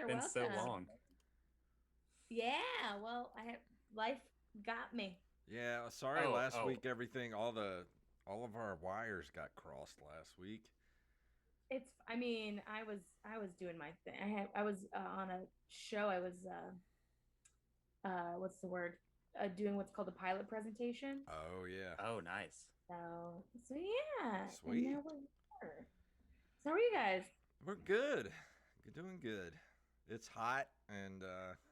You're Been so welcome. long. Yeah, well, life got me. Yeah, sorry Oh, last oh. week all of our wires got crossed last week. I mean, I was doing my thing. I was on a show. I was what's the word? Doing what's called a pilot presentation. Oh yeah. Oh, nice. So yeah, and now Sweet. we're here. So how are you guys? We're good. We're doing good. It's hot and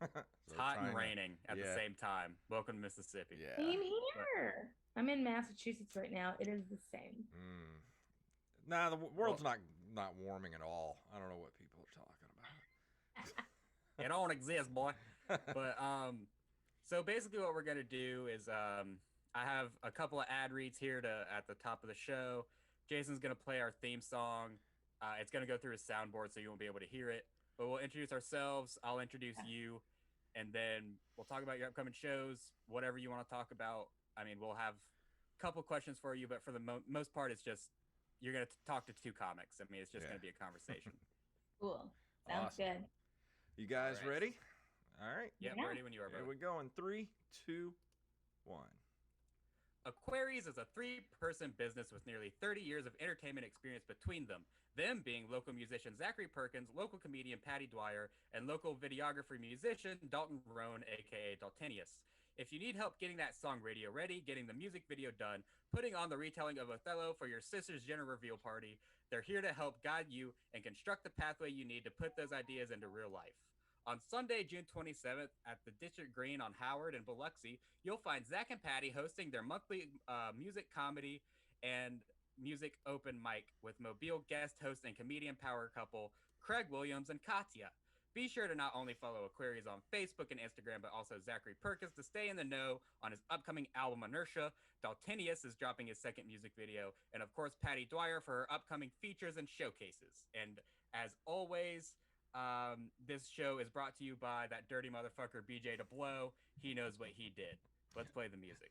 It's so hot and trying to raining at the yeah. same time. Welcome to Mississippi. Yeah. Same But here. I'm in Massachusetts right now. It is the same. Mm. Nah, the world's well, not warming at all. I don't know what people are talking it don't exist, boy. about. But so basically what we're gonna do is I have a couple of ad reads here to at the top of the show. Jason's gonna play our theme song. It's gonna go through his soundboard so you won't be able to hear it. But we'll introduce ourselves. I'll introduce you, and then we'll talk about your upcoming shows, whatever you want to talk about. I mean, we'll have a couple questions for you, but for the most part, it's just you're gonna talk to two comics. I mean, it's just Yeah. gonna be a conversation. Cool. Sounds Awesome. good. You All guys right. ready? All right. Yep, we're Yeah. ready when you are, Here brother. we go in three, two, one. Aquaries is a three-person business with nearly 30 years of entertainment experience between them. Them being local musician Zachary Perkins, local comedian Patty Dwyer, and local videographer musician Dalton Roan, aka Daltenius. If you need help getting that song radio ready, getting the music video done, putting on the retelling of Othello for your sister's gender reveal party, they're here to help guide you and construct the pathway you need to put those ideas into real life. On Sunday, June 27th, at the District Green on Howard and Biloxi, you'll find Zach and Patty hosting their monthly music comedy and music open mic with Mobile guest host and comedian power couple Craig Williams and Katya. Be sure to not only follow Aquarius on Facebook and Instagram, but also Zachary Perkins to stay in the know on his upcoming album Inertia. Daltenius is dropping his second music video, and of course, Patty Dwyer for her upcoming features and showcases. And as always, this show is brought to you by that dirty motherfucker BJ DeBlow. He knows what he did. Let's play the music.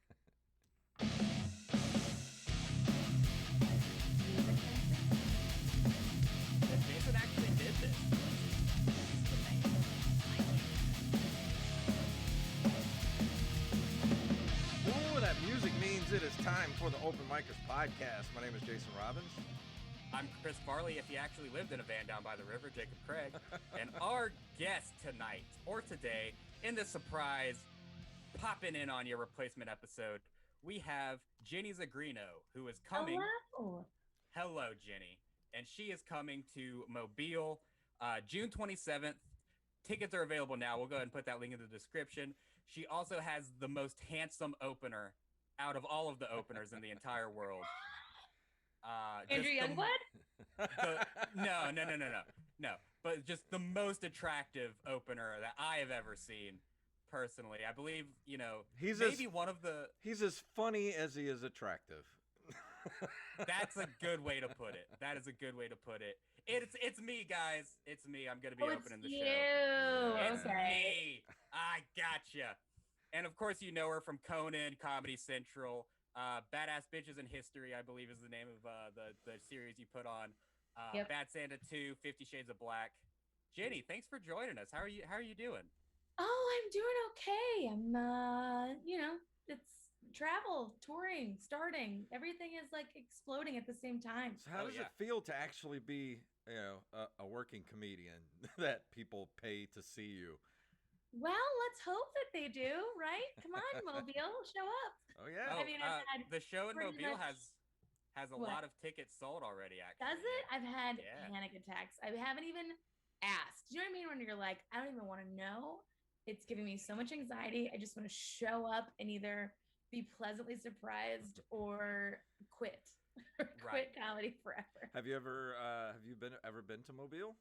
Jason actually did this. Ooh, that music means it is time for the Open Micers podcast. My name is Jason Robbins. I'm Chris Farley. If you actually lived in a van down by the river, Jacob Craig. And our guest tonight, or today, in this surprise, popping in on your replacement episode, we have Jenny Zigrino, who is coming. Hello. Hello, Jenny. And she is coming to Mobile June 27th. Tickets are available now. We'll go ahead and put that link in the description. She also has the most handsome opener out of all of the openers in the entire world. Andrew Youngblood? No. But just the most attractive opener that I have ever seen, personally. I believe, He's maybe as- one of the. He's as funny as he is attractive. That's a good way to put it. That is a good way to put it. It's me, guys. It's me. I'm gonna be It's opening the you. show. It's Okay. me. I gotcha. And of course, you know her from Conan, Comedy Central, Badass Bitches in History, I believe is the name of the series you put on. Yep. Bad Santa 2, 50 Shades of Black. Jenny, thanks for joining us. How are you? How are you doing? Oh, I'm doing okay. It's travel, touring, starting. Everything is like exploding at the same time. So how Oh, does yeah. it feel to actually be, a working comedian that people pay to see you? Well, let's hope that they do, right? Come on, Mobile, show up. Oh yeah. I Oh, mean, I've had the show in pretty Mobile much has a what? lot of tickets sold already. Does Actually, it? I've had yeah. panic attacks. I haven't even asked. Do you know what I mean? When you're like, I don't even want to know. It's giving me so much anxiety. I just want to show up and either be pleasantly surprised or quit. Or quit Right. comedy forever. Have you ever been to Mobile?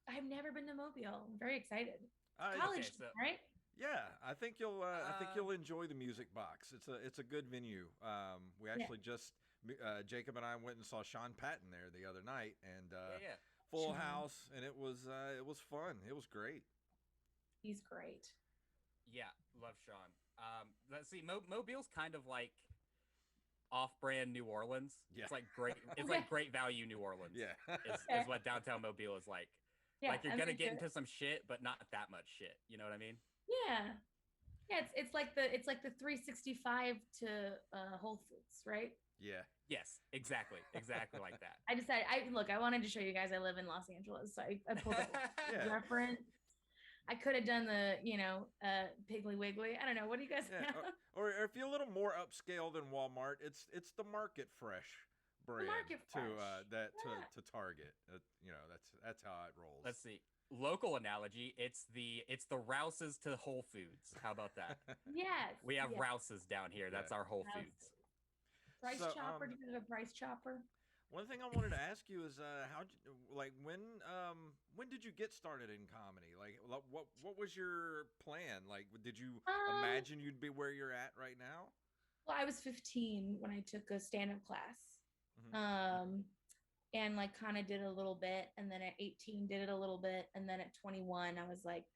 I've never been to Mobile. I'm very excited. Uh, College, Okay, so right? yeah, I think uh, you'll enjoy the Music Box. It's a good venue. We Yeah. actually just Jacob and I went and saw Sean Patton there the other night, and yeah. full Sean. house, and it was fun. It was great. He's great. Yeah, love Sean. Let's see, Mobile's kind of like off-brand New Orleans. Yeah. It's like great. It's Okay. like great value New Orleans. Yeah. Is what downtown Mobile is like. Yeah, Like you're I'm gonna into get it. into some shit, but not that much shit. You know what I mean? Yeah. Yeah, it's like the 365 to Whole Foods, right? Yeah. Yes, exactly, exactly like that. I decided I look, I wanted to show you guys I live in Los Angeles, so I pulled up a Yeah. reference. I could have done the, Piggly Wiggly. I don't know. What do you guys Yeah. have? Or if you're a little more upscale than Walmart, it's the Market Fresh The brand Market to Fresh. that Yeah. to Target. That's how it rolls. Let's see. Local analogy, it's the Rouses to Whole Foods. How about that? Yes. We have Yes. Rouses down here. That's Yeah. our Whole Houses. Foods. Price So Chopper. Do you have a Price Chopper? one thing I wanted to ask you is when did you get started in comedy? Like what was your plan? Like did you Um, imagine you'd be where you're at right now? well, I was 15 when I took a stand-up class. Hmm. Um, and like kind of did a little bit, and then at 18 did it a little bit, and then at 21 I was like,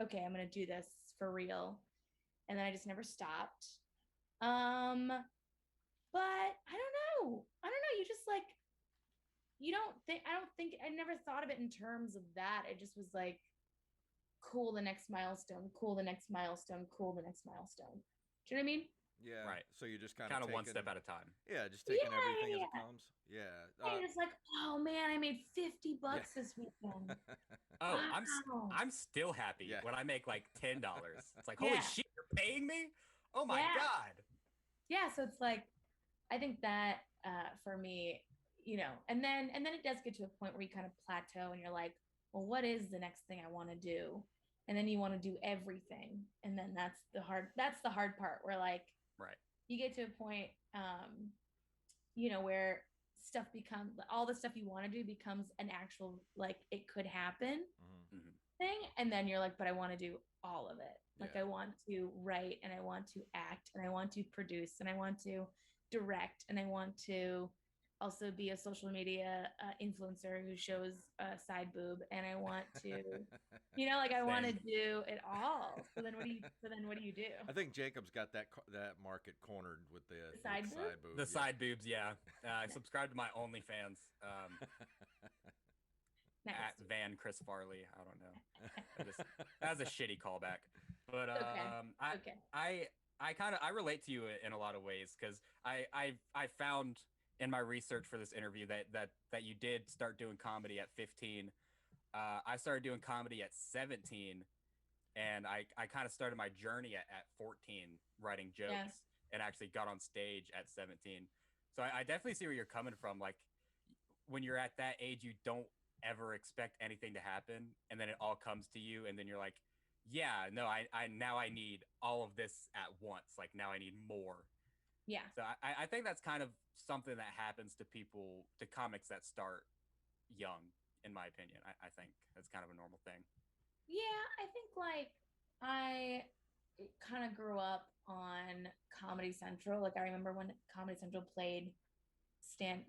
okay, I'm gonna do this for real, and then I just never stopped. Um, but I don't know. You just like you don't think I don't think I never thought of it in terms of that. It just was like cool the next milestone, cool the next milestone, cool the next milestone. Do you know what I mean? Yeah. Right. So you're just kind of Kind of one taking step at a time. yeah, just Yeah, taking everything as it yeah, comes. Yeah. yeah. You're just like, oh man, I made 50 Yeah. bucks this weekend. Oh, Wow. I'm still happy Yeah. when I make like $10. It's like, holy Yeah. shit, you're paying me? Oh my Yeah. god. Yeah. So it's like, I think that for me, and then it does get to a point where you kind of plateau and you're like, well, what is the next thing I want to do? And then you want to do everything. And then that's the hard part where like Right. you get to a point, where stuff becomes all the stuff you want to do becomes an actual, like it could happen Mhm. Hmm. thing. And then you're like, but I want to do all of it. Like Yeah. I want to write and I want to act and I want to produce and I want to direct and I want to also be a social media influencer who shows a side boob and I want to, like I want to Same. do it all. So then what do you do? I think Jacob's got that market cornered with the The side boob? side boob. The Yeah. side boobs, yeah. I subscribe to my OnlyFans. Nice. At Van Chris Farley. I don't know. That was a shitty callback. But Okay. Okay. I relate to you in a lot of ways because I found in my research for this interview that you did start doing comedy at 15. I started doing comedy at 17, and I kind of started my journey at 14 writing jokes Yeah. and actually got on stage at 17. So I definitely see where you're coming from. Like when you're at that age, you don't ever expect anything to happen, and then it all comes to you, and then you're like, yeah, no, I now I need all of this at once. Like now I need more. Yeah. So I think that's kind of something that happens to people, to comics that start young, in my opinion. I think that's kind of a normal thing. Yeah, I think like I kind of grew up on Comedy Central. Like I remember when Comedy Central played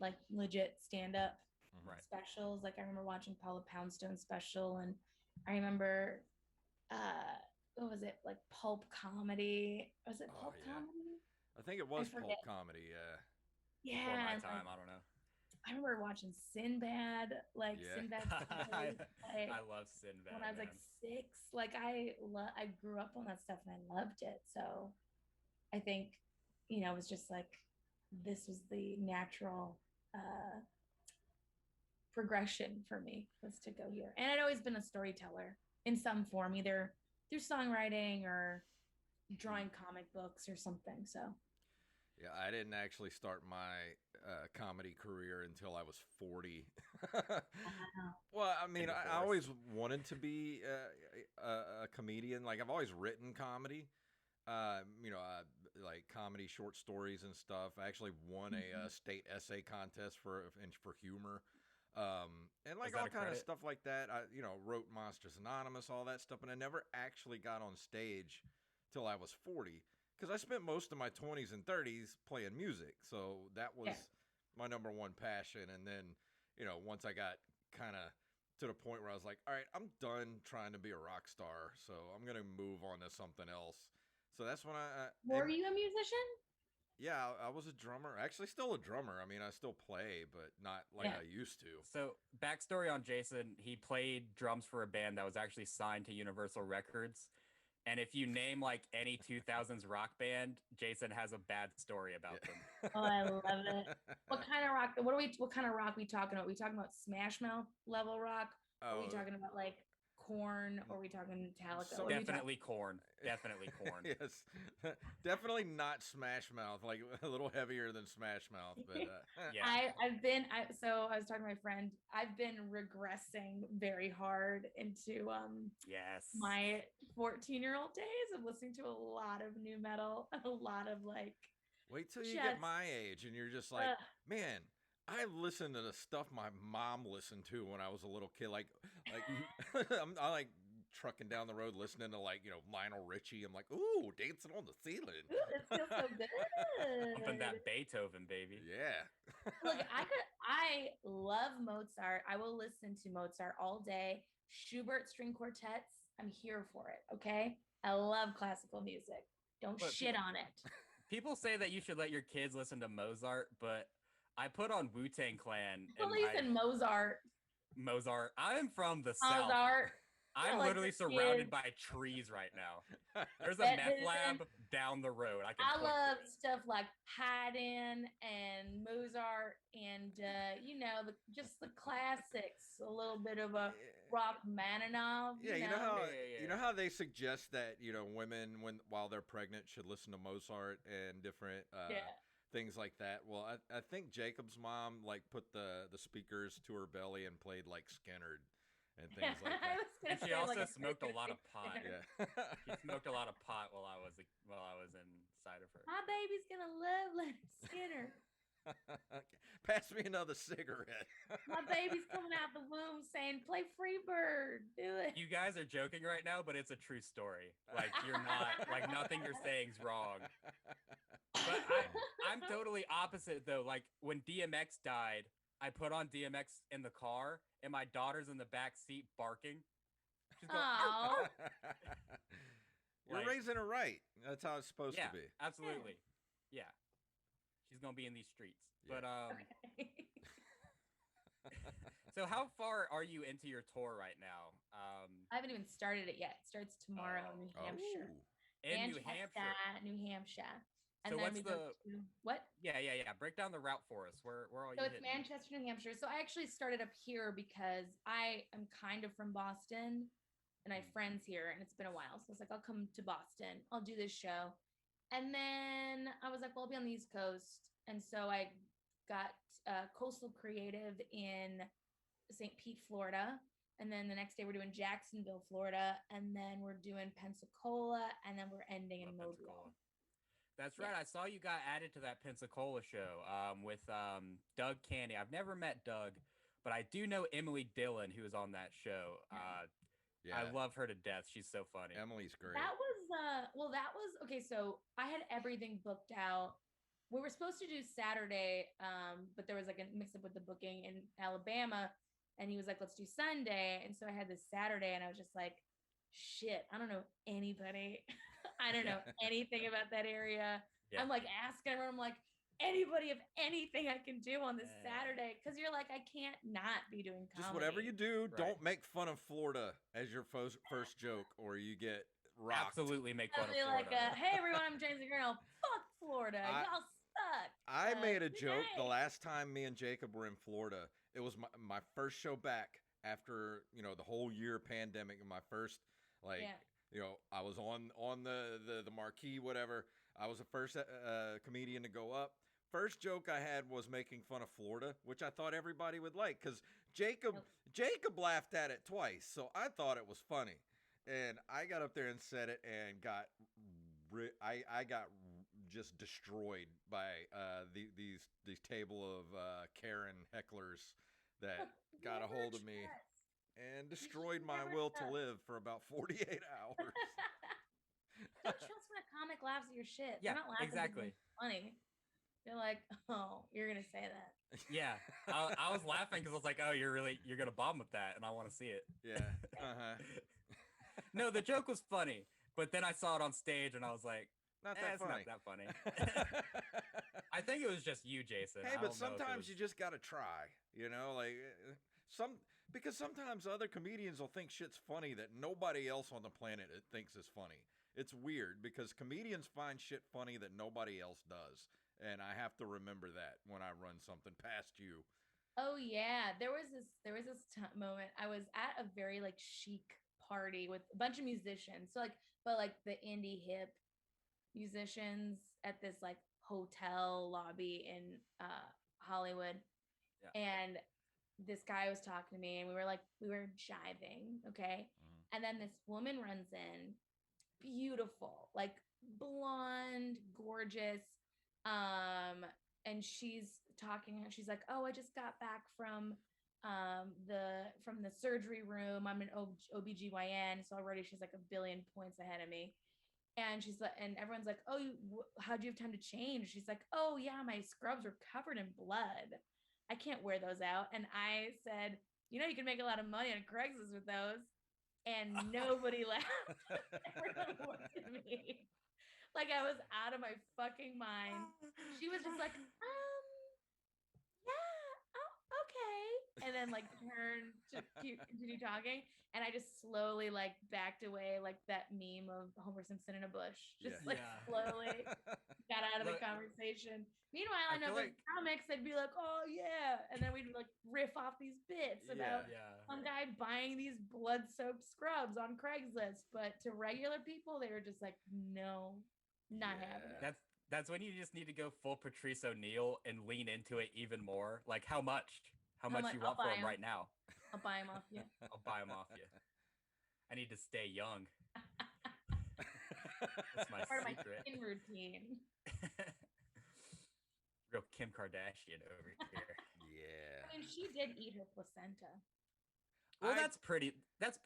like legit stand up Mhm. Right. specials. Like I remember watching Paula Poundstone special, and I remember what was it, like pulp comedy? Was it Oh pulp yeah. comedy? I think it I was forget. pulp comedy. Yeah. Before Yeah, my and like time, I don't know. I remember watching Sinbad, like Yeah. Sinbad I, Stories, like I love Sinbad, when I was like man. 6. Like I grew up on that stuff and I loved it. So I think, it was just like this was the natural progression for me, was to go here. And I'd always been a storyteller in some form, either through songwriting or drawing comic books or something. So Yeah, I didn't actually start my comedy career until I was 40. wow. Well, I mean, And I divorced. always wanted to be a comedian. Like, I've always written comedy, like comedy short stories and stuff. I actually won a state essay contest for humor. And Is like that all a kind of credit? stuff like that. I wrote Monsters Anonymous, all that stuff, and I never actually got on stage till I was 40 because I spent most of my 20s and 30s playing music. So that was Yeah. my number one passion. And then, once I got kind of to the point where I was like, all right, I'm done trying to be a rock star, so I'm gonna move on to something else. So that's when Were you a musician? Yeah, I was a drummer. Actually, still a drummer. I mean, I still play, but not like Yeah. I used to. So, backstory on Jason, he played drums for a band that was actually signed to Universal Records. And if you name like any 2000s rock band, Jason has a bad story about them. Oh, I love it. What kind of rock? What kind of rock we talking about? We talking about Smash Mouth level rock? Are we Oh, talking about like Corn? Or are we talking Metallica? So- What are we talking- Definitely Corn. Definitely Corn. yes, definitely not Smash Mouth. Like a little heavier than Smash Mouth, but Yeah. So I was talking to my friend. I've been regressing very hard into Yes. my 14-year-old days of listening to a lot of new metal, a lot of like Wait till you just get my age, and you're just like, ugh. man. I listened to the stuff my mom listened to when I was a little kid. Like I like trucking down the road listening to Lionel Richie. I'm like, ooh, dancing on the ceiling. Ooh, it feels so good. Pumping that Beethoven, baby. Yeah. Look, I love Mozart. I will listen to Mozart all day. Schubert string quartets, I'm here for it. Okay. I love classical music. Don't But shit on it. People say that you should let your kids listen to Mozart, but I put on Wu-Tang Clan and Police and Mozart. Mozart. I'm from the South. Mozart. I'm like literally the surrounded kids. by trees right now. There's a That meth is- lab down the road. I can I point love to it. stuff like Haydn and Mozart and just the classics. A little bit of a Rachmaninoff. Yeah, you Yeah. know how they suggest that women while they're pregnant should listen to Mozart and different Yeah. things like that. Well, I think Jacob's mom like put the speakers to her belly and played like Skinnerd and things like I that. was gonna And she say, also like, smoked a lot of pot. Skinner. Yeah. She smoked a lot of pot while I was inside of her. My baby's gonna love Leonard Skinner. Pass me another cigarette. My baby's coming out the womb saying, "Play Freebird, do it." You guys are joking right now, but it's a true story. Like you're not like nothing you're saying's wrong. But I'm totally opposite though. Like when DMX died, I put on DMX in the car, and my daughter's in the back seat barking. She's going, Aw. You're Like- raising her right. That's how it's supposed yeah, to be. absolutely, yeah. She's gonna be in these streets. Yeah. But Okay. so how far are you into your tour right now? I haven't even started it yet. It starts tomorrow in New Oh. Hampshire. In New Hampshire. New Hampshire. So what's we go to what? Yeah. Break down the route for us. Where are So you it's hitting? Manchester, New Hampshire. So I actually started up here because I am kind of from Boston and I have friends here and it's been a while. So I was like, I'll come to Boston. I'll do this show. And then I was like, well, I'll be on the East Coast. And so I got Coastal Creative in St. Pete, Florida. And then the next day we're doing Jacksonville, Florida. And then we're doing Pensacola. And then we're ending in Love Mobile. Pensacola. That's right. I saw you got added to that Pensacola show with Doug Candy. I've never met Doug, but I do know Emily Dillon, who was on that show. Yeah. I love her to death. She's so funny. Emily's great. That was okay. So I had everything booked out. We were supposed to do Saturday, but there was like a mix up with the booking in Alabama, and he was like, "Let's do Sunday." And so I had this Saturday, and I was just like, "Shit, I don't know anybody. I don't know anything about that area." Yeah. I'm like asking everyone, I'm like, anybody of anything I can do on this Yeah. Saturday, because you're like, I can't not be doing comedy. Just whatever you do, Right. don't make fun of Florida as your first joke, or you get rocked. Absolutely make fun I'll of be Florida. like, hey everyone, I'm Jenny Zigrino. Fuck Florida, y'all suck. I made a joke the nice. last time me and Jacob were in Florida. It was my first show back after the whole year pandemic, and my first I was on the marquee, whatever. I was the first comedian to go up. First joke I had was making fun of Florida, which I thought everybody would like because Jacob laughed at it twice, so I thought it was funny. And I got up there and said it and got just destroyed by these table of Karen hecklers that got a hold of me and destroyed my never will to trust. live for about 48 hours. Don't trust when a comic laughs at your shit. Yeah, They're not laughing exactly. because it's funny. You're like, oh, you're gonna say that. Yeah, I was laughing because I was like, oh, you're gonna bomb with that, and I want to see it. Yeah. Uh-huh. No, the joke was funny, but then I saw it on stage, and I was like, Not that funny. It's not that funny. I think it was just you, Jason. Hey, but sometimes you just gotta try. Like because sometimes other comedians will think shit's funny that nobody else on the planet thinks is funny. It's weird because comedians find shit funny that nobody else does, and I have to remember that when I run something past you. Oh yeah, there was this moment. I was at a very like chic party with a bunch of musicians. So but the indie hip musicians at this like hotel lobby in Hollywood. Yeah. And this guy was talking to me and we were jiving, okay? Mm-hmm. And then this woman runs in, beautiful, like blonde, gorgeous. And she's talking, she's like, "Oh, I just got back from the surgery room. I'm an OBGYN, so already she's like a billion points ahead of me." And she's like, and everyone's like, "Oh, how'd you have time to change?" She's like, "Oh yeah, my scrubs are covered in blood. I can't wear those out." And I said, "You can make a lot of money on Craigslist with those." And nobody laughed. Everyone looked at me like I was out of my fucking mind. She was just like, yeah, oh, okay. And then turned to continue talking. And I just slowly backed away like that meme of Homer Simpson in a bush. Just slowly got out of the conversation. Meanwhile, I know the comics, they'd be like, "Oh yeah," and then we'd riff off these bits about some guy buying these blood-soaked scrubs on Craigslist. But to regular people, they were just like, "No, not having it." That's when you just need to go full Patrice O'Neal and lean into it even more. Like how much? How much you want for him right now? I'll buy him off you. I'll buy him off you. I need to stay young. That's my part secret. Of my skin routine. Real Kim Kardashian over here. Yeah. I mean, she did eat her placenta. Well, that's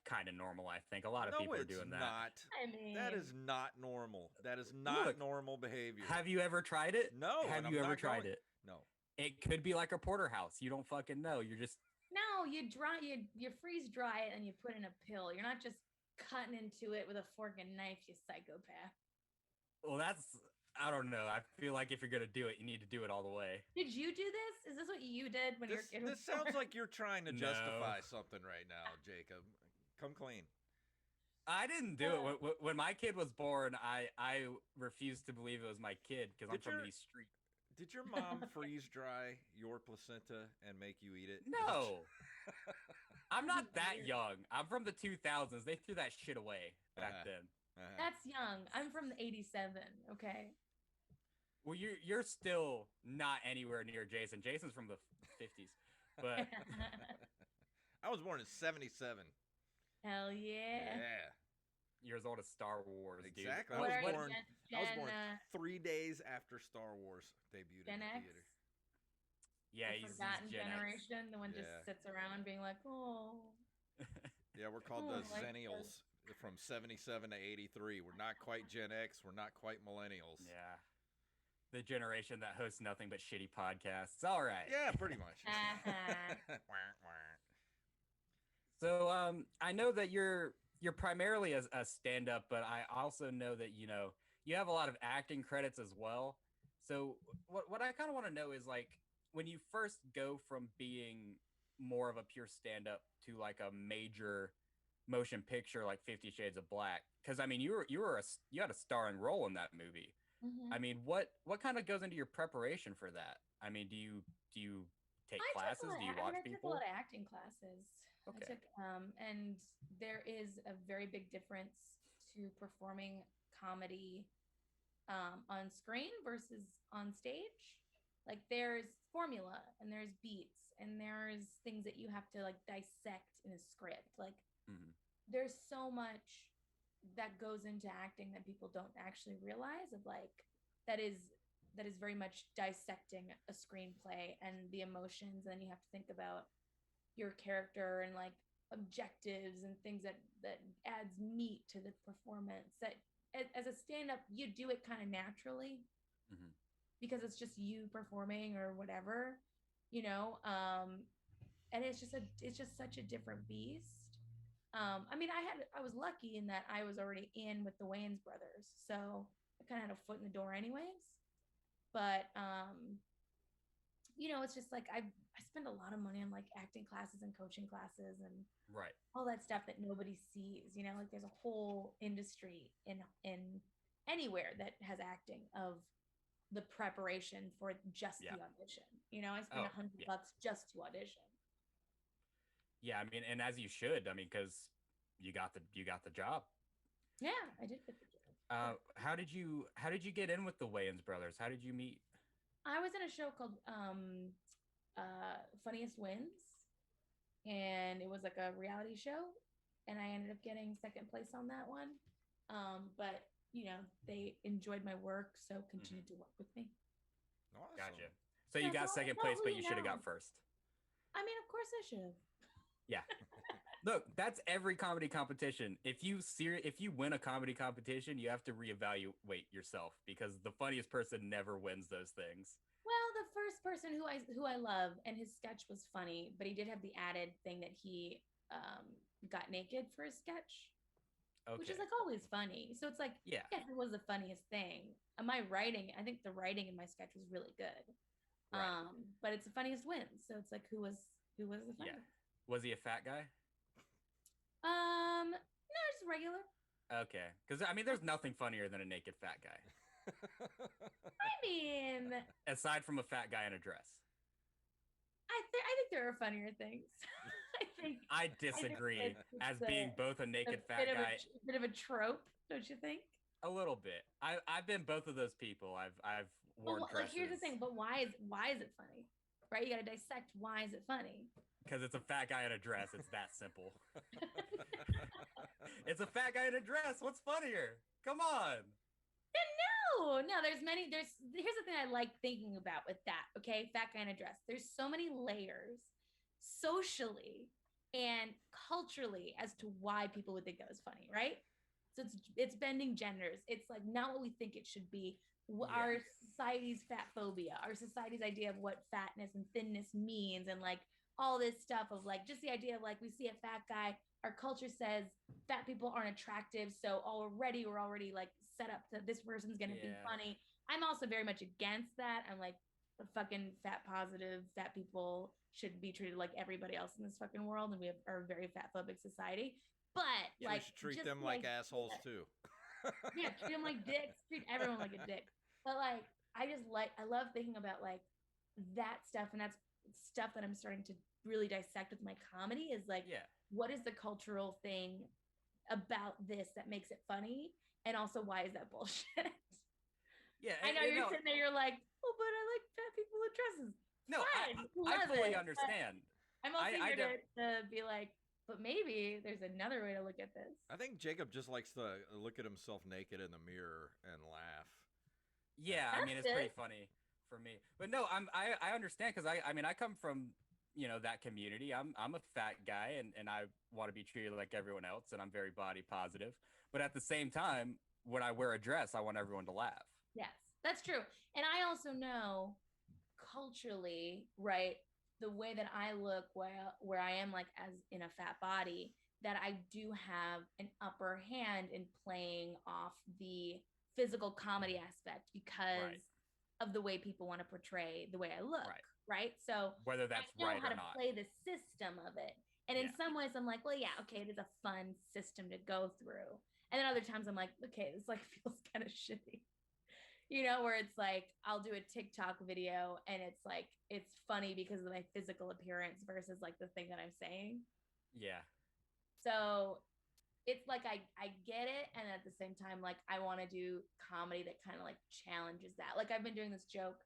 kind of normal, I think. A lot of people are doing that. Not. I mean, that is not normal. That is not normal behavior. Have you ever tried it? No. Have you ever tried it? No. It could be like a porterhouse. You don't fucking know. You're just no. You freeze dry it and you put in a pill. You're not just cutting into it with a fork and knife. You psychopath. Well, I don't know. I feel like if you're gonna do it, you need to do it all the way. Did you do this? Is this what you did when you were a kid? This sounds like you're trying to justify something right now, Jacob. Come clean. I didn't do it when my kid was born. I refused to believe it was my kid because I'm from these streets. Did your mom freeze dry your placenta and make you eat it? No. I'm not that young. I'm from the 2000s. They threw that shit away back then. That's young. I'm from the 87. Okay. Well, you're still not anywhere near Jason. Jason's from the 50s, but I was born in 77. Hell yeah. Yeah. You're as old as Star Wars, dude. Exactly. I was born 3 days after Star Wars debuted in the theater. Yeah, the forgotten generation. The one just sits around being like, "Oh." Yeah, we're called the Zennials from 77 to 83. We're not quite Gen X. We're not quite millennials. Yeah. The generation that hosts nothing but shitty podcasts. All right. Yeah, pretty much. So I know that you're primarily a stand-up, but I also know that you have a lot of acting credits as well. So what I kind of want to know is when you first go from being more of a pure stand-up to a major motion picture like 50 Shades of Black, because I mean you had a starring role in that movie. Mm-hmm. I mean, what kind of goes into your preparation for that? I mean, do you take classes? Do you watch people? I took a lot of acting classes. Okay. And there is a very big difference to performing comedy on screen versus on stage. There's formula and there's beats and there's things that you have to dissect in a script. Mm-hmm. There's so much that goes into acting that people don't actually realize that is very much dissecting a screenplay and the emotions. And then you have to think about your character and objectives and things that adds meat to the performance. That as a stand-up, you do it kind of naturally. Mm-hmm. Because it's just you performing or whatever, and it's just such a different beast. I mean, I was lucky in that I was already in with the Wayans brothers, so I kind of had a foot in the door anyways. But it's just like I spend a lot of money on like acting classes and coaching classes and Right. all that stuff that nobody sees. Like there's a whole industry in anywhere that has acting of the preparation for just the audition. I spent $100 just to audition. Yeah, I mean, and as you should. I mean, because you got the job. Yeah, I did get the job. How did you get in with the Wayans brothers? How did you meet? I was in a show called Funniest Wins, and it was like a reality show, and I ended up getting second place on that one. But they enjoyed my work, so continued to work with me. Awesome. Gotcha. So you got second place, but you should have got first. I mean, of course I should have. Yeah. Look, that's every comedy competition. If you win a comedy competition, you have to reevaluate yourself because the funniest person never wins those things. Well, the first person who I love, and his sketch was funny, but he did have the added thing that he got naked for his sketch, which is like always funny. So it's like, yes, it was the funniest thing. My writing, I think the writing in my sketch was really good. Right. But it's the funniest wins. So it's like, who was the funniest? Yeah. Was he a fat guy? No, just regular. Okay, because I mean, there's nothing funnier than a naked fat guy. I mean, aside from a fat guy in a dress. I think there are funnier things. I disagree. As being both a naked fat guy, a bit of a trope, don't you think? A little bit. I've been both of those people. I've worn dresses. Like, here's the thing. But why is it funny? Right? You got to dissect. Why is it funny? Because it's a fat guy in a dress. It's that simple. It's a fat guy in a dress. What's funnier? Come on. No. Here's the thing I like thinking about with that. Okay, fat guy in a dress. There's so many layers, socially and culturally, as to why people would think that was funny, right? So it's bending genders. It's like not what we think it should be. Our society's fat phobia, our society's idea of what fatness and thinness means, and like all this stuff of like just the idea of like we see a fat guy, our culture says fat people aren't attractive, so we're already like set up to this person's gonna be funny. I'm also very much against that. I'm like, the fucking fat positive fat people should be treated like everybody else in this fucking world, and we are a very fat phobic society. But like, we should treat them like assholes too. Yeah, treat them like dicks. Treat everyone like a dick. But like, I love thinking about like that stuff, and that's stuff that I'm starting to really dissect with my comedy. Is like, what is the cultural thing about this that makes it funny, and also why is that bullshit? Yeah, I know you're sitting there. You're like, oh, but I like fat people in dresses. No, I fully understand. I'm also here to be like, but maybe there's another way to look at this. I think Jacob just likes to look at himself naked in the mirror and laugh. Yeah, I mean, it's pretty funny for me. But no, I understand, because I mean, I come from, that community. I'm a fat guy, and I want to be treated like everyone else, and I'm very body positive. But at the same time, when I wear a dress, I want everyone to laugh. Yes, that's true. And I also know culturally, right, the way that I look where I am like as in a fat body, that I do have an upper hand in playing off the physical comedy aspect because of the way people want to portray the way I look, right? So whether that's I know right how or to not. play the system of it. And in some ways I'm like, well, yeah, okay, it is a fun system to go through. And then other times I'm like, okay, this like feels kind of shitty. Where it's like, I'll do a TikTok video and it's like, it's funny because of my physical appearance versus like the thing that I'm saying. Yeah. So it's like, I get it. And at the same time, like, I want to do comedy that kind of like challenges that. Like, I've been doing this joke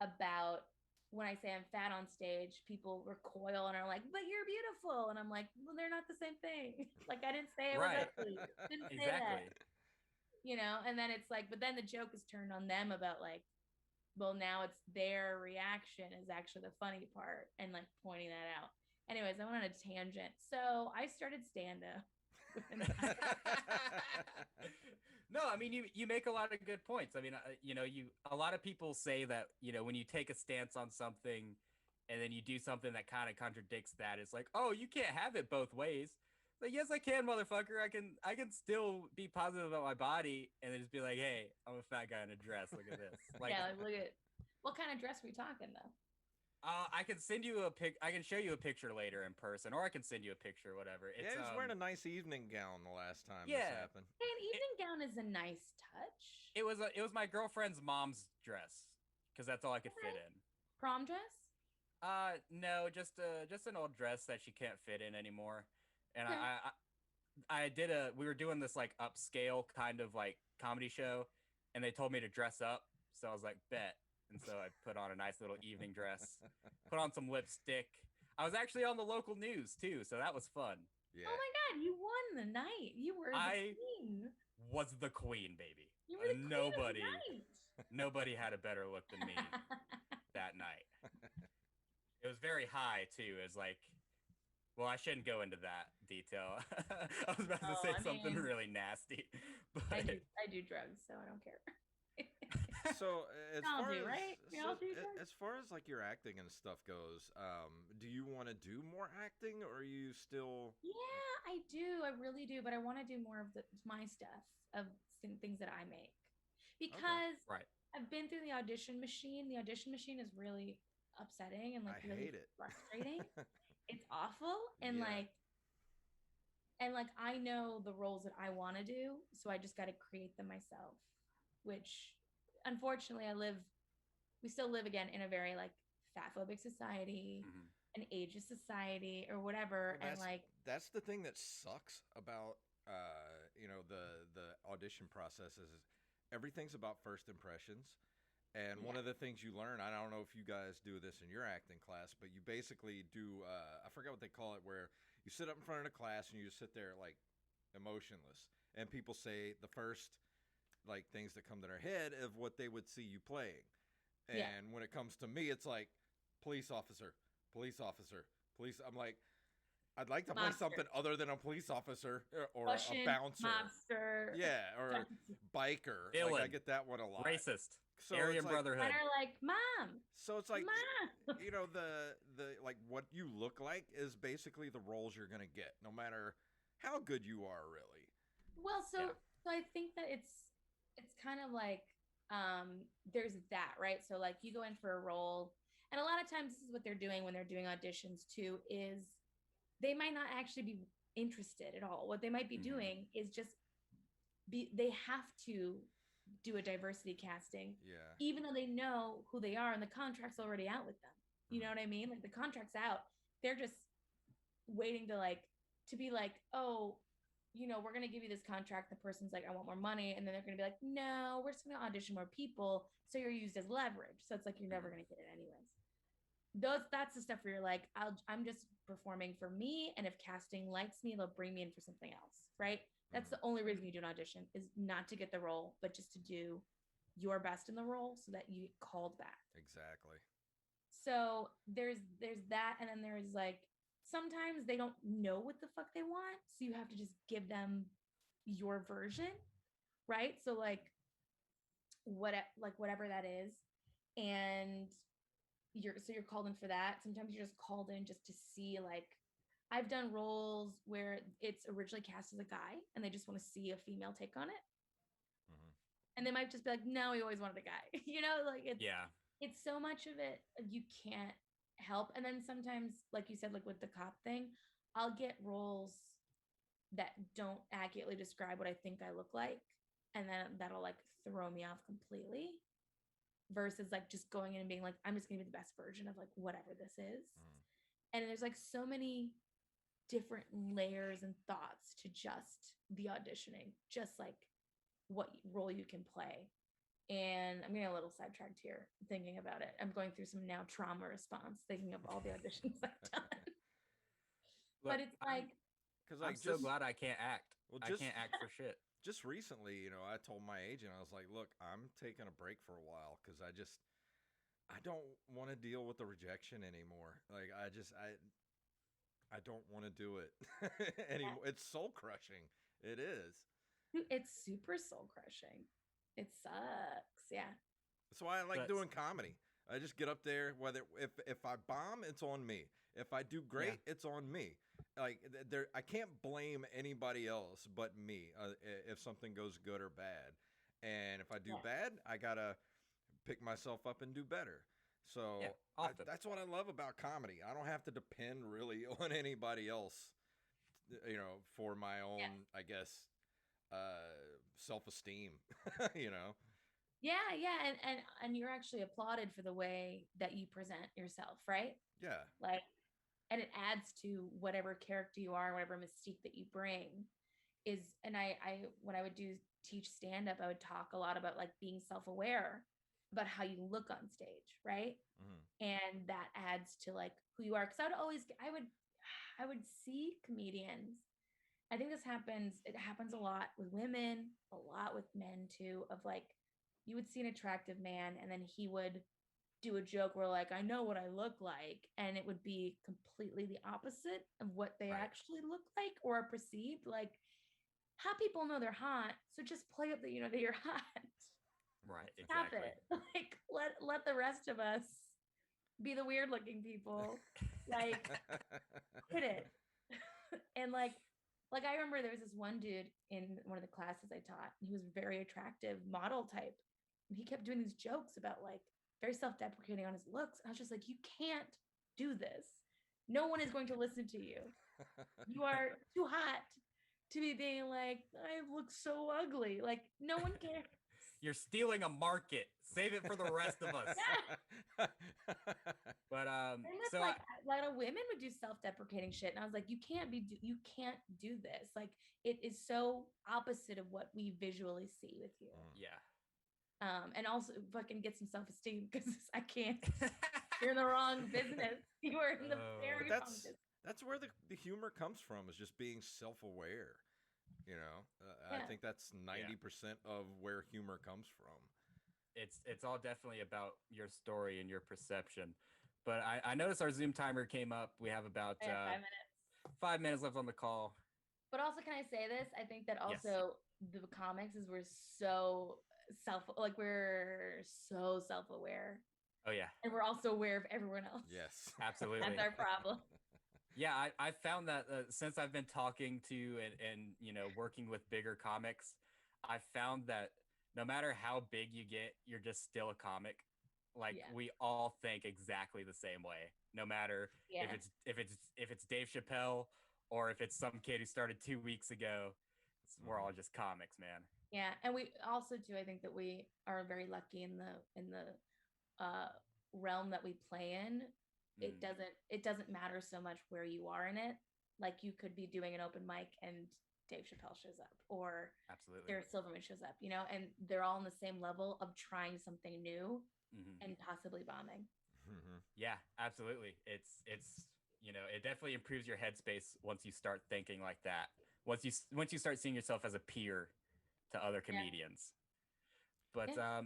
about when I say I'm fat on stage, people recoil and are like, but you're beautiful. And I'm like, well, they're not the same thing. Like, I didn't say it was ugly. Didn't say that. And then it's like, but then the joke is turned on them about like, well, now it's their reaction is actually the funny part, and like pointing that out. Anyways, I went on a tangent. So I started stand-up. No, I mean, you make a lot of good points. I mean, a lot of people say that, when you take a stance on something and then you do something that kind of contradicts that, it's like, oh, you can't have it both ways. Like, yes, I can, motherfucker. I can still be positive about my body and then just be like, hey, I'm a fat guy in a dress. Look at this. Like, yeah, like look at what kind of dress are we talking though? I can send you a I can show you a picture later in person, or I can send you a picture, whatever. It's Yeah, he was wearing a nice evening gown the last time this Yeah. happened. Hey, an evening gown is a nice touch. it was my girlfriend's mom's dress because that's all I could fit in. Prom dress? No, just an old dress that she can't fit in anymore. And Okay. I did we were doing this like upscale kind of like comedy show, and they told me to dress up, so I was like, bet. And so I put on a nice little evening dress, put on some lipstick. I was actually on the local news too, so that was fun. Yeah. Oh my god, you won the night. You were the queen. Was the queen, baby. You were the queen nobody, of the night. Nobody had a better look than me that night. It was very high too. It was like, well, I shouldn't go into that detail. I was about to say something really nasty. But I do drugs, so I don't care. So as far as, right? as far as like your acting and stuff goes, do you want to do more acting, or are you still? Yeah, I do. I really do, but I want to do more of my stuff, of things that I make, because right. I've been through the audition machine. The audition machine is really upsetting and like I really hate it. frustrating. It's awful, and Yeah. like I know the roles that I want to do, so I just got to create them myself, which unfortunately we still live again in a very like fat phobic society, an ageist society or whatever. Well, and like that's the thing that sucks about the audition process is everything's about first impressions. And one of the things you learn, I don't know if you guys do this in your acting class, but you basically do, I forget what they call it, where you sit up in front of the class and you just sit there like emotionless. And people say the first like things that come to their head of what they would see you playing. And when it comes to me, it's like police officer, police officer, police. I'm like, I'd like to play something other than a police officer or Russian, a bouncer. Monster. Yeah, or biker. Villain. Like, I get that one a lot. Racist. So Aryan like, Brotherhood. And are like, Mom. So it's like, Mom. you know, the like what you look like is basically the roles you're gonna get, no matter how good you are, really. Well, so I think that it's kind of like there's that, right? So like you go in for a role, and a lot of times this is what they're doing when they're doing auditions too, is they might not actually be interested at all. What they might be doing is just they have to do a diversity casting, even though they know who they are and the contract's already out with them. You know what I mean? Like the contract's out. They're just waiting to be like, oh, you know, we're going to give you this contract. The person's like, I want more money. And then they're going to be like, no, we're just going to audition more people. So you're used as leverage. So it's like, you're never going to get it anyways. That's the stuff where you're like, I'm just performing for me. And if casting likes me, they'll bring me in for something else. Right. That's the only reason you do an audition, is not to get the role, but just to do your best in the role so that you get called back. Exactly. So there's that. And then there's like, sometimes they don't know what the fuck they want. So you have to just give them your version. Right. So like whatever that is. And you're called in for that. Sometimes you're just called in just to see, like, I've done roles where it's originally cast as a guy and they just want to see a female take on it. And they might just be like, no, we always wanted a guy. You know, like it's so much of it you can't help. And then sometimes, like you said, like with the cop thing, I'll get roles that don't accurately describe what I think I look like, and then that'll like throw me off completely, versus like just going in and being like, I'm just gonna be the best version of like whatever this is. And there's like so many different layers and thoughts to just the auditioning, just like what role you can play. And I'm getting a little sidetracked here thinking about it. I'm going through some now trauma response thinking of all the auditions I've done. Look, but it's like, I'm so glad I can't act. Well, I can't act for shit. Just recently, you know, I told my agent, I was like, look, I'm taking a break for a while because I don't want to deal with the rejection anymore. Like, I don't want to do it anymore. It's soul crushing. It is. It's super soul crushing. It sucks. Yeah. That's why I like doing comedy. I just get up there, whether if I bomb, it's on me. If I do great, it's on me. like there, I can't blame anybody else but me if something goes good or bad. And if I do bad, I gotta pick myself up and do better. So that's what I love about comedy. I don't have to depend really on anybody else, for my own, I guess, self-esteem, Yeah, and you're actually applauded for the way that you present yourself, right? Yeah. Like, and it adds to whatever character you are, whatever mystique that you bring. And I when I would teach stand up, I would talk a lot about like being self-aware about how you look on stage, right? Mm-hmm. And that adds to like who you are. Because I would see comedians. I think it happens a lot with women, a lot with men too, of like you would see an attractive man and then he would do a joke where like, I know what I look like. And it would be completely the opposite of what they actually look like or are perceived. Like, hot people know they're hot. So just play up that you know that you're hot. Right. Stop exactly. it. Like, let the rest of us be the weird looking people. Like, quit it. And like I remember there was this one dude in one of the classes I taught, and he was very attractive, model type. And he kept doing these jokes about like very self-deprecating on his looks. And I was just like, you can't do this. No one is going to listen to you. You are too hot to be being like, I look so ugly. Like, no one cares. You're stealing a market. Save it for the rest of us. Yeah. But so like a lot of women would do self-deprecating shit, and I was like, you can't do this. Like, it is so opposite of what we visually see with you. Yeah. And also fucking get some self-esteem, because I can't. You're in the wrong business. You are in the very wrong business. That's where the humor comes from, is just being self-aware. I think that's 90% of where humor comes from. It's all definitely about your story and your perception. But I noticed our Zoom timer came up. We have about 5 minutes. 5 minutes left on the call. But also, can I say this? I think that also the comics is we're so self-aware. Oh yeah. And we're also aware of everyone else. Yes. Absolutely. That's our problem. Yeah, I found that since I've been talking to and working with bigger comics, I found that no matter how big you get, you're just still a comic. Like we all think exactly the same way, no matter if it's Dave Chappelle or if it's some kid who started 2 weeks ago. We're all just comics, man. Yeah, and we also do. I think that we are very lucky in the realm that we play in. It doesn't matter so much where you are in it. Like, you could be doing an open mic and Dave Chappelle shows up, or Derek Silverman shows up, and they're all on the same level of trying something new and possibly bombing. Mm-hmm. Yeah, absolutely. It's it definitely improves your headspace once you start thinking like that. Once you start seeing yourself as a peer to other comedians. But so I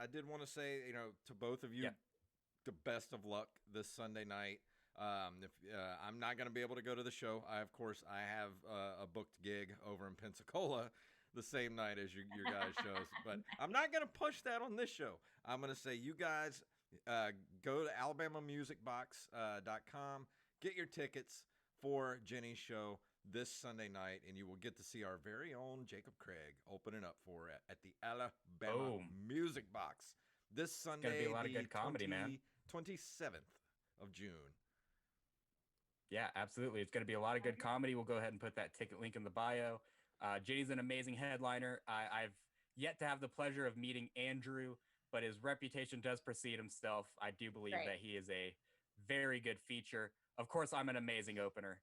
did want to say, to both of you, the best of luck this Sunday night. If I'm not going to be able to go to the show, I have a booked gig over in Pensacola the same night as your guys' shows. But I'm not going to push that on this show. I'm going to say, you guys go to alabamamusicbox.com, get your tickets for Jenny's show this Sunday night, and you will get to see our very own Jacob Craig opening up for it at the Alabama Music Box this Sunday. It's gonna be a lot of good comedy, man. 27th of June. Yeah, absolutely. It's going to be a lot of good comedy. We'll go ahead and put that ticket link in the bio. Jenny's an amazing headliner. I've yet to have the pleasure of meeting Andrew, but his reputation does precede himself. I do believe that he is a very good feature. Of course, I'm an amazing opener.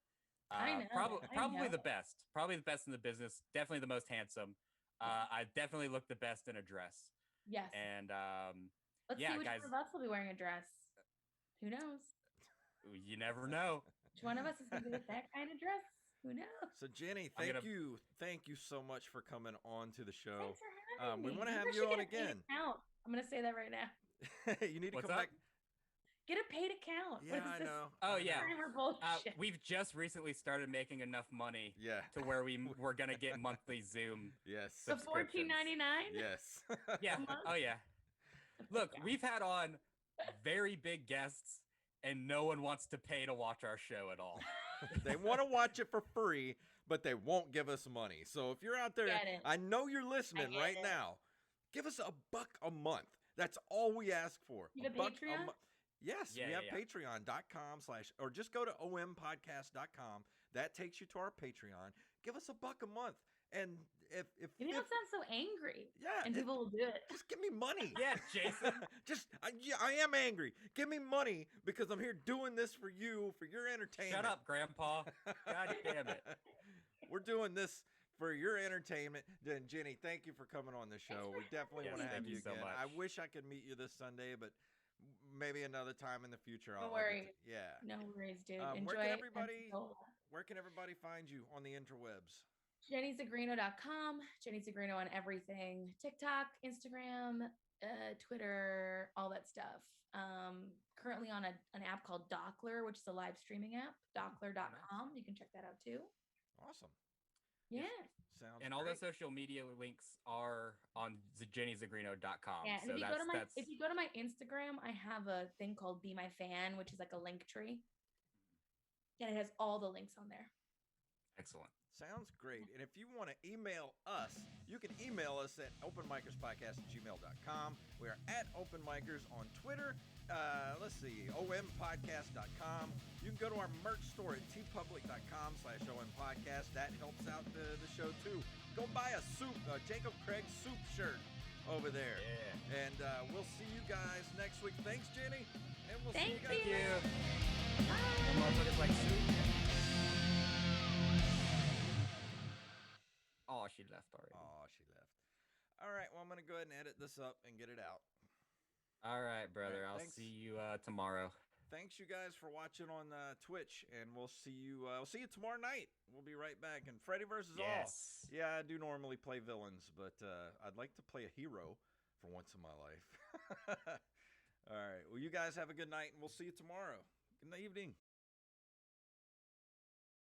Probably the best. Probably the best in the business. Definitely the most handsome. I definitely look the best in a dress. Yes. And let's see which one of us will be wearing a dress. Who knows? You never know. Which one of us is going to be with that kind of dress? Who knows? So Jenny, thank you so much for coming on to the show. Thanks for having me. We want to have you on again. I'm going to say that right now. You need to come back. Get a paid account. Yeah, I know. Oh, yeah. We've just recently started making enough money to where we're going to get monthly Zoom. Yes. So $14.99? Yes. Yeah. Oh, yeah. Look, we've had on very big guests, and no one wants to pay to watch our show at all. They want to watch it for free, but they won't give us money. So if you're out there, I know you're listening right now. Give us $1 a month. That's all we ask for. You have a Patreon? Yes, we have patreon.com/ or just go to ompodcast.com. That takes you to our Patreon. Give us $1 a month. And if you don't sound so angry. Yeah. And people will do it. Just give me money. Yeah, Jason. I am angry. Give me money because I'm here doing this for you, for your entertainment. Shut up, Grandpa. God damn it. We're doing this for your entertainment. Then Jenny, thank you for coming on the show. We definitely want to have you again. So I wish I could meet you this Sunday, but maybe another time in the future. No worries. Yeah. No worries, dude. Where can everybody find you on the interwebs? JennyZigrino.com. Jenny Zigrino on everything. TikTok, Instagram, Twitter, all that stuff. Currently on an app called Dockler, which is a live streaming app. Dockler.com. You can check that out too. Awesome. Yeah. Sounds and all the social media links are on JennyZigrino.com. Yeah, and so if you go to my Instagram, I have a thing called Be My Fan, which is like a link tree. And it has all the links on there. Excellent. Sounds great. And if you want to email us, you can email us at openmikerspodcast@gmail.com. We are at openmikers on Twitter. Let's see, ompodcast.com. You can go to our merch store at tpublic.com/ompodcast. That helps out the show too. Go buy a Jacob Craig soup shirt over there. Yeah. And we'll see you guys next week. Thanks, Jenny. And we'll see you guys. Thank you. Bye. Motherfuckers like soup. Oh, she left already. Oh, she left. All right, well, I'm going to go ahead and edit this up and get it out. All right, brother. I'll see you tomorrow. Thanks, you guys, for watching on Twitch, and we'll see you tomorrow night. We'll be right back. And Freddy vs. All. Yeah, I do normally play villains, but I'd like to play a hero for once in my life. All right, well, you guys have a good night, and we'll see you tomorrow. Good evening.